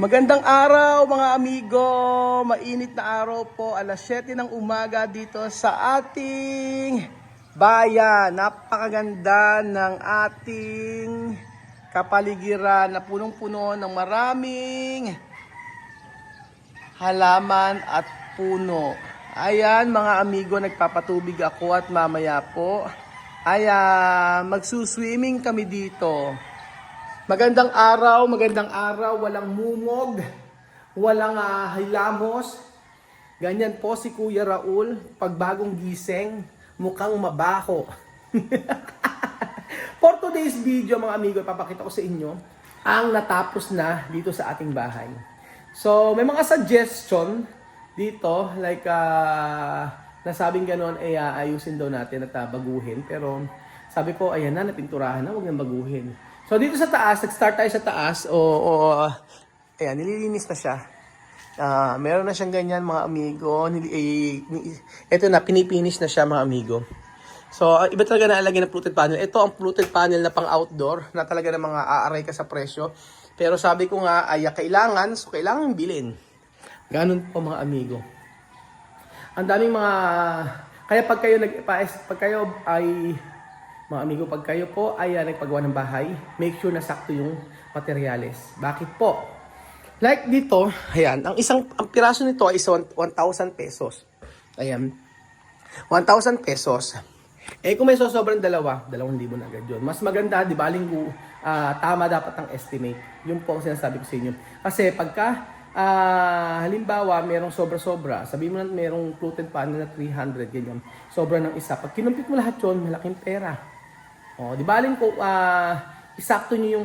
Magandang araw mga amigo, mainit na araw po, alas 7 ng umaga dito sa ating bayan. Napakaganda ng ating kapaligiran na punong-puno ng maraming halaman at puno. Ayan mga amigo, nagpapatubig ako at mamaya po ay magsuswimming kami dito. Magandang araw, walang mumog, walang hilamos. Ganyan po si Kuya Raul, pagbagong gising, mukhang mabaho. For today's video mga amigo, ipapakita ko sa inyo ang natapos na dito sa ating bahay. So, may mga suggestion dito, like nasabing gano'n ay ayusin daw natin at baguhin. Pero sabi ko, ayan na, napinturahan na, huwag nang baguhin. So dito sa taas, nag-start tayo sa taas, ayan, nililinis na siya. Meron na siyang ganyan mga amigo. Ito na, pinipinish na siya mga amigo. So iba talaga naalagay ng fluted panel. Ito ang fluted panel na pang outdoor, na talaga na mga aaray ka sa presyo. Pero sabi ko nga, ay kailangan bilhin. Ganun po mga amigo. Ang daming mga, kaya pag kayo ay mga amigo, pag kayo po ay nagpagawa ng bahay, make sure na sakto yung materyales. Bakit po? Like dito, ayan, ang piraso nito ay 1,000 pesos. Ayan, 1,000 pesos. Eh kung may sobrang 2,000 na agad yun. Mas maganda, di ba, tama dapat ang estimate. Yun po ang sinasabi ko sa inyo. Kasi pagka, halimbawa, merong sobra-sobra, sabihin mo na merong fluted panel na 300, ganyan, sobra ng isa. Pag kinumpit mo lahat yun, malaking pera. Di baling ko isakto niyo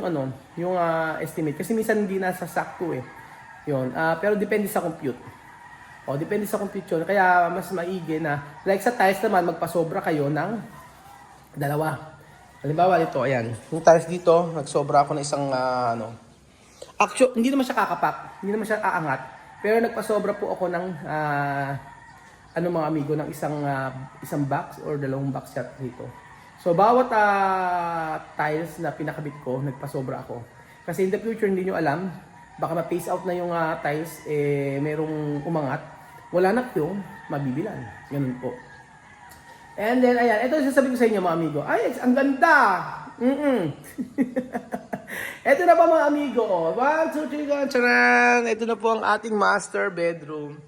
yung estimate kasi minsan hindi nasa sakto eh. 'Yon. Pero depende sa compute. Depende sa compute 'yon. Kaya mas maigi na like sa tiles naman magpasobra kayo ng 2. Halimbawa dito, ayan. Yung tiles dito, nagsobra ako ng isang Actually, hindi naman siya kakapak, hindi naman siya aangat. Pero nagpasobra po ako ng mga amigo ng isang box or 2 box shot dito. So, bawat tiles na pinakabit ko, nagpasobra ako. Kasi in the future, hindi nyo alam, baka ma-phase out na yung tiles, merong umangat. Wala na yung mabibilan. Ganun po. And then, ayan, ito sasabihin ko sa inyo mga amigo. Ay, ang ganda! Ito na pa mga amigo. 1, 2, 3, charan! Ito na po ang ating master bedroom.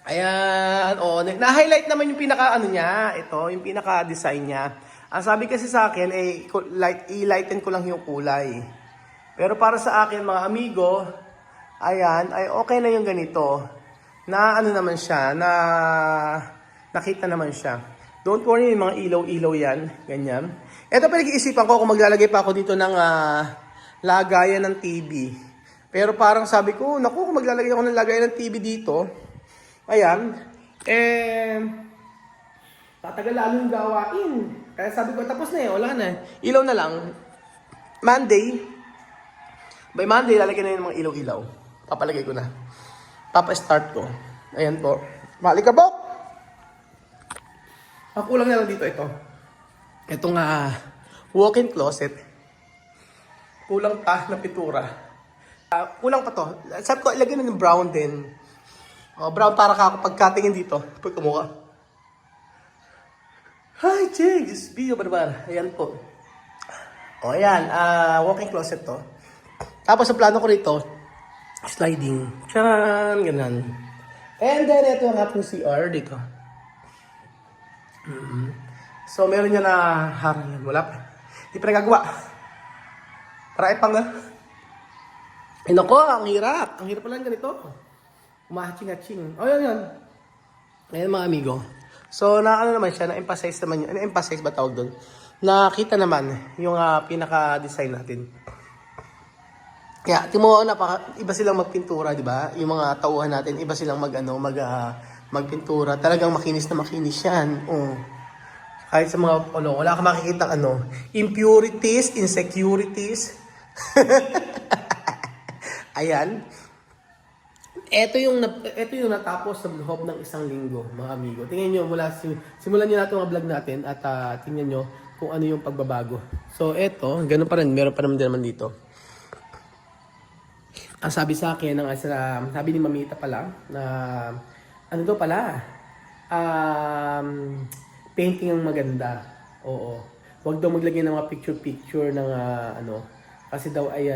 Ayan, na-highlight naman yung niya, ito, yung pinaka-design niya. Ang sabi kasi sa akin, i-lighten ko lang yung kulay. Pero para sa akin, mga amigo, ayan, ay okay na yung ganito. Na naman siya, na nakita naman siya. Don't worry, yung mga ilaw-ilaw yan, ganyan. Ito pinag-iisipan ko kung maglalagay pa ako dito ng lagayan ng TV. Pero parang sabi ko, naku, kung maglalagay ako ng lagayan ng TV dito, ayan, tatagal lalo yung gawain. Kaya sabi ko, tapos na wala na. Ilaw na lang. By Monday, lalagyan na yung mga ilaw-ilaw. Papalagay ko na. Papa-start ko. Ayan po. Malikabok! Ang kulang na lang dito ito. Itong walk-in closet. Kulang pa na pintura. Kulang pa to. Sabi ko, ilagyan na ng brown din. Brown para ka pagkatingin dito. Pagkamukha. Hi, Jigs! Bio barbar. Ayan po. Ayan. Walk-in closet to. Tapos ang plano ko rito, sliding. Tcharan! Ganun. And then, ito ang ating CR dito. So, meron niya na harang. Wala pa. Hindi pa nagagawa. Para ipang na. Nako, ang hirap. Ang hirap pala ganito. Umahaching-haching. Yan. Ayan mga amigo. So, naman siya, na-emphasize naman yun. Na-emphasize ba tawag doon? Nakita naman yung pinaka-design natin. Kaya, timo iba silang magpintura, di ba? Yung mga tauhan natin, iba silang magpintura. Talagang makinis na makinis yan. Kahit sa mga, wala ka makikita impurities, insecurities. Ayan. Ito yung natapos sa loob ng 1 linggo, mga amigo. Tingnan nyo, simulan nyo natin mga vlog natin at tingnan nyo kung ano yung pagbabago. So, ito, ganun pa rin. Meron pa naman dito. ang sabi sa akin, sabi ni Mamita pala, na ano daw pala, painting ang maganda. Oo. Huwag daw maglagay ng mga picture-picture ng kasi daw ay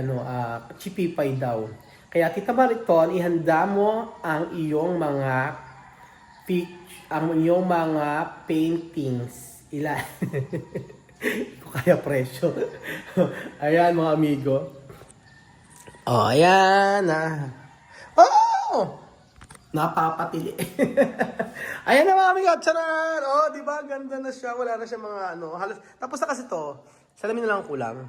chipipay daw. Kaya Tita Mariton, ihanda mo ang iyong mga paintings. Ilan? Hindi ko kaya presyo. Ayan mga amigo. Oh, ayan na. Oh! Napapatili. Ayan na mga amigo. Tcharan! Oh, di ba? Ganda na siya. Wala na siya mga halos. Tapos na kasi to. Salamin na lang kulang.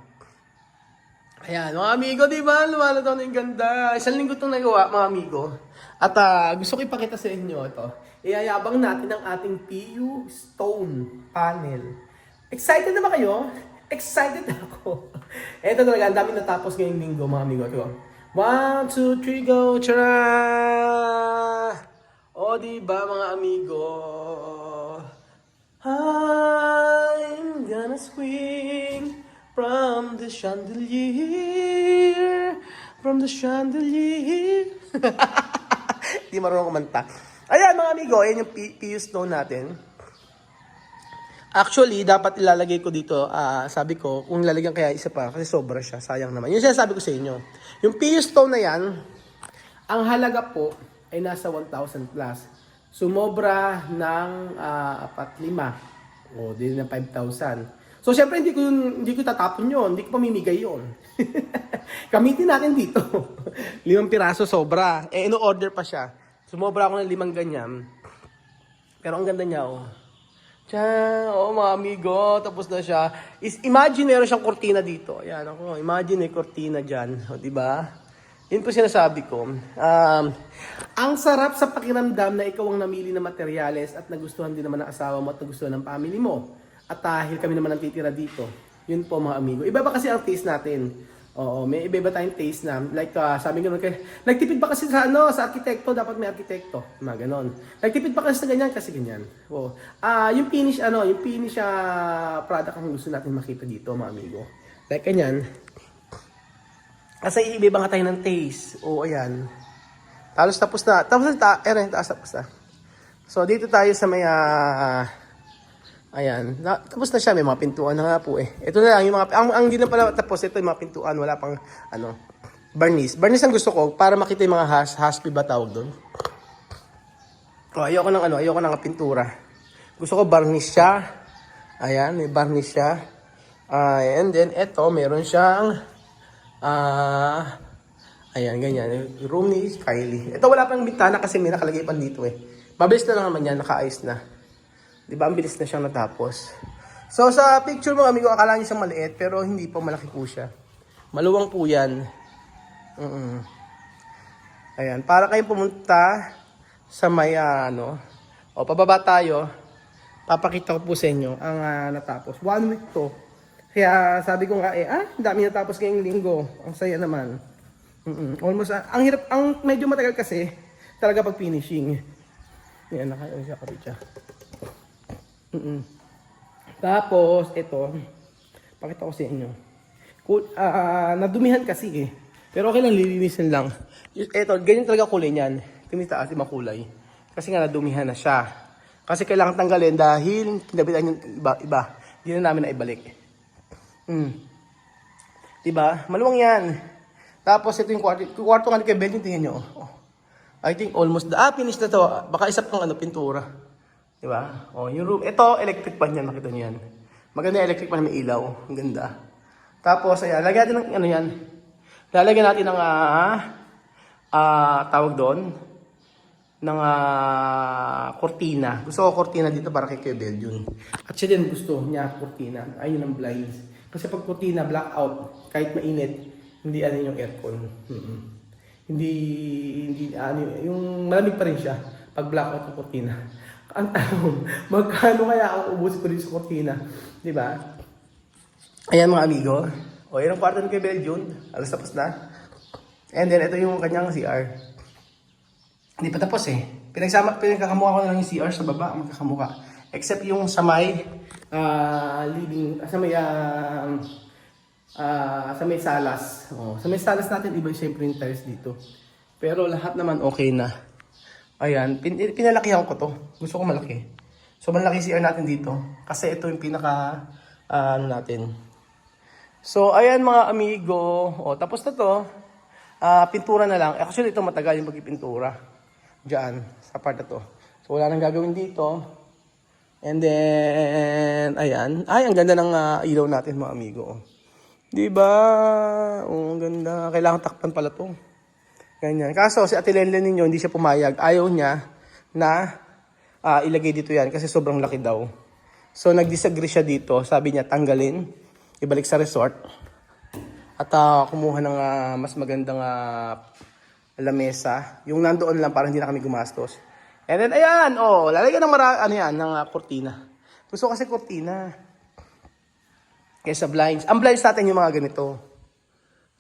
Ayan, mga amigo, di ba? Lumalataw na yung ganda. Isang linggo itong nagawa, mga amigo. At gusto ko ipakita sa inyo ito. Iyayabang natin ang ating PU Stone panel. Excited na ba kayo? Excited ako. Ito talaga, ang dami natapos ngayong linggo, mga amigo. Ito. 1, 2, 3, go! Tara! O, di ba, mga amigo? I'm gonna swing from the chandelier, from the chandelier. Di marunong kumanta. Ayan mga amigo, ayan yung PU Stone natin. Actually, dapat ilalagay ko dito, sabi ko, kung lalagyan kaya isa pa, kasi sobra siya, sayang naman. Yun sinasabi ko sa inyo. Yung PU Stone na yan, ang halaga po ay nasa 1,000 plus. Sumobra ng 4-5. O, di na 5,000. So, syempre, hindi ko tatapon yun. Hindi ko pamimigay yun. Gamitin natin dito. 5 piraso sobra. Ino-order pa siya. Sumobra ako ng 5 ganyan. Pero ang ganda niya, oh. Tiyan, oh, mga amigo. Tapos na siya. Imagine, meron siyang kortina dito. Ayan, ako. Imagine, may kortina dyan. O, diba? Yun po sinasabi ko. Ang sarap sa pakiramdam na ikaw ang namili ng materyales at nagustuhan din naman ng asawa mo at nagustuhan ng family mo. At dahil kami naman ang titira dito. Yun po mga amigo. Iba ba kasi ang taste natin? Oo, may iba tayong taste na. Like, sabi ko nagtipid ba kasi sa arkitekto, dapat may arkitekto. Mga ganon. Nagtipid ba kasi sa ganyan, kasi ganyan. Oo. Yung finish, product ang gusto natin makita dito, mga amigo. Like, ganyan. Kasi iba nga tayo ng taste. Oo, ayan. Tapos na. Tapos na. So, dito tayo sa may, ayan. Tapos na siya. May mga pintuan na nga po eh. Ito na lang. Yung mga, ang hindi na pala tapos. Ito yung mga pintuan. Wala pang varnish. Varnish ang gusto ko para makita yung mga haspi ba tawag doon. Ayoko ng pintura. Gusto ko varnish siya. Ayan. May varnish siya. And then ito. Meron siyang ayan. Ganyan. Yung room ni Kylie. Ito wala pang bintana kasi may nakalagay pa dito eh. Mabilis na lang naman yan. Naka-ice na. Diba, ang bilis na siyang natapos. So, sa picture mo, amigo, akala niyo siyang maliit, pero hindi po, malaki po siya. Maluwang po yan. Ayan, para kayong pumunta sa may, pababa tayo, papakita ko po sa inyo ang natapos. 1 week to. Kaya sabi ko nga, dami natapos ngayong linggo. Ang saya naman. Almost, ang hirap, ang medyo matagal kasi, talaga pag finishing. Ayan, nakayon siya kapit siya. Tapos, ito, pakita ko sa inyo. Nadumihan kasi eh. Pero okay lang, lilinisin lang. Ito, ganyan talaga kulay niyan. Kumita kasi makulay. Kasi nga nadumihan na siya. Kasi kailangan tanggalin dahil kinabitan yung iba. Hindi na namin naibalik. Diba? Maluwang yan. Tapos ito yung kwarto nga kay Bel, tingnan nyo. I think almost, finish na to. Baka isa pang pintura. Diba? Yung room. Ito, electric pan yan. Nakita nyo yan. Maganda yung electric pan na may ilaw. Ang ganda. Tapos, ayan. Lagyan natin ng yan. Lalagyan natin ng, tawag doon, ng kortina. Gusto ko kortina dito para kay Kebel yun. At siya din gusto niya kortina. Ayun ang blinds. Kasi pag kortina, blackout, kahit mainit, hindi yung aircon. Hindi, yung malamig pa rin siya pag blackout ng kortina. Ang tanong, magkano kaya ang ubusin ko dito sa kortina? Diba? Ayan mga amigo. Yan ang kwarto ni kay Belgium. Alas tapos na. And then, ito yung kanyang CR. Hindi pa tapos eh. Pinagkakamukha ko na lang yung CR sa baba. Sa may salas. Oh, sa may salas natin, iba siyempre yung tiles dito. Pero lahat naman okay na. Ayan, pinalakihan ko to. Gusto ko malaki. So malaki CR natin dito. Kasi ito yung pinaka, ano natin. So ayan mga amigo. O, tapos na to. Pintura na lang. Actually ito matagal yung pagpipintura. Diyan, sa part na to. So wala nang gagawin dito. And then, ayan. Ay, ang ganda ng ilaw natin mga amigo. Diba? Oh, ang ganda. Kailangan takpan pala to. Ganyan. Kaso si Ate Lenlen ninyo, hindi siya pumayag. Ayaw niya na ilagay dito yan kasi sobrang laki daw. So nag-disagree siya dito. Sabi niya tanggalin, ibalik sa resort. At kumuha ng mas magandang lamesa. Yung nandoon lang para hindi na kami gumastos. And then ayan, lalagyan ng ng kurtina. Gusto ko kasi kurtina. Kaysa blinds. Ang blinds natin yung mga ganito.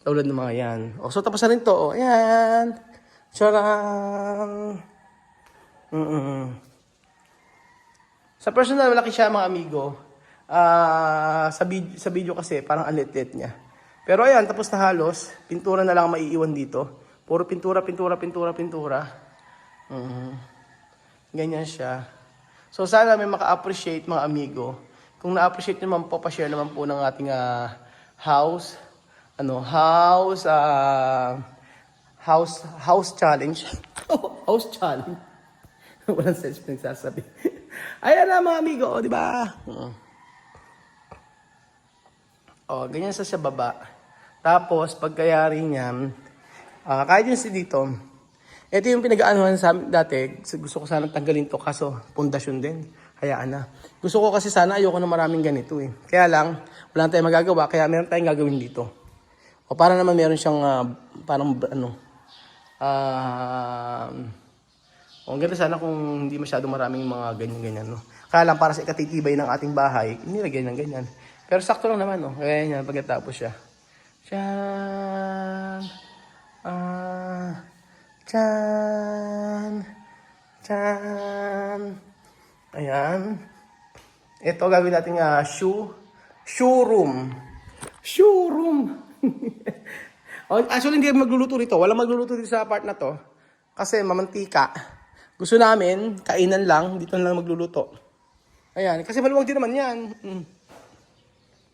Tulad ng mga yan. So tapos na rin to. Ayan. Charang. Sa personal, malaki siya mga amigo. Sa video kasi, parang alit-lit niya. Pero ayan, tapos na halos. Pintura na lang maiiwan dito. Puro pintura. Ganyan siya. So sana may maka-appreciate mga amigo. Kung na-appreciate nyo naman po, pa-share naman po ng ating house challenge. House challenge. Walang sense pinagsasabi. Ayan na mga amigo, di ba? Ganyan sa baba. Tapos, pagkayari niyan, kahit yun dito, ito yung pinag-aanuhan sa amin dati. Gusto ko sana tanggalin to, kaso pundasyon din. Hayaan na. Gusto ko kasi sana ayoko na maraming ganito eh. Kaya lang, wala tayong magagawa, kaya meron tayong gagawin dito. O para naman meron siyang parang ang ganda sana kung hindi masyado maraming mga ganyan-ganyan. No? Kaya lang para sa ikatitibay ng ating bahay, nilagay ng ganyan. Pero sakto lang naman. No? Kaya yan, pagkatapos siya. Tiyaan. Tiyaan. Ayan. Ito gagawin natin showroom. Actually, hindi magluluto rito. Walang magluluto dito sa part na to. Kasi mamantika. Gusto namin, kainan lang. Dito na lang magluluto. Ayan. Kasi maluwag din naman yan.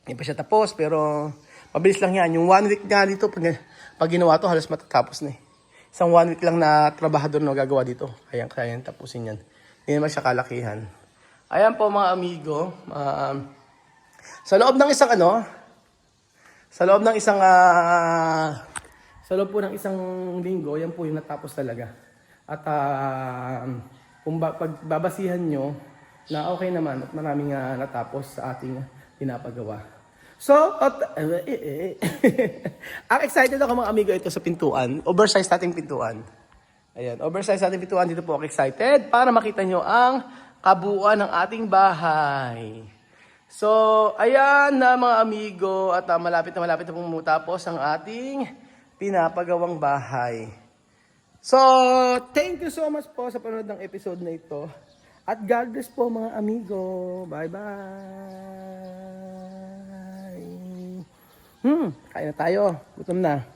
Hindi pa siya tapos. Pero mabilis lang yan. Yung 1 week nga dito, pag ginawa to, halos matatapos na eh. Isang 1 week lang na trabahador na gagawa dito. Kaya tapusin yan. Hindi naman siya kalakihan. Ayan po mga amigo. Sa loob ng isang linggo, yan po yung natapos talaga. At kung pagbabasihan nyo, na okay naman at maraming natapos sa ating pinapagawa. So, ang excited ako mga amigo ito sa pintuan. Oversized nating pintuan. Ayan, oversized nating pintuan. Dito po ako excited para makita nyo ang kabuuan ng ating bahay. So, ayan na mga amigo at malapit na pumutapos ang ating pinapagawang bahay. So, thank you so much po sa panonood ng episode na ito. At God bless po mga amigo. Bye-bye. Kain na tayo. Gutom na.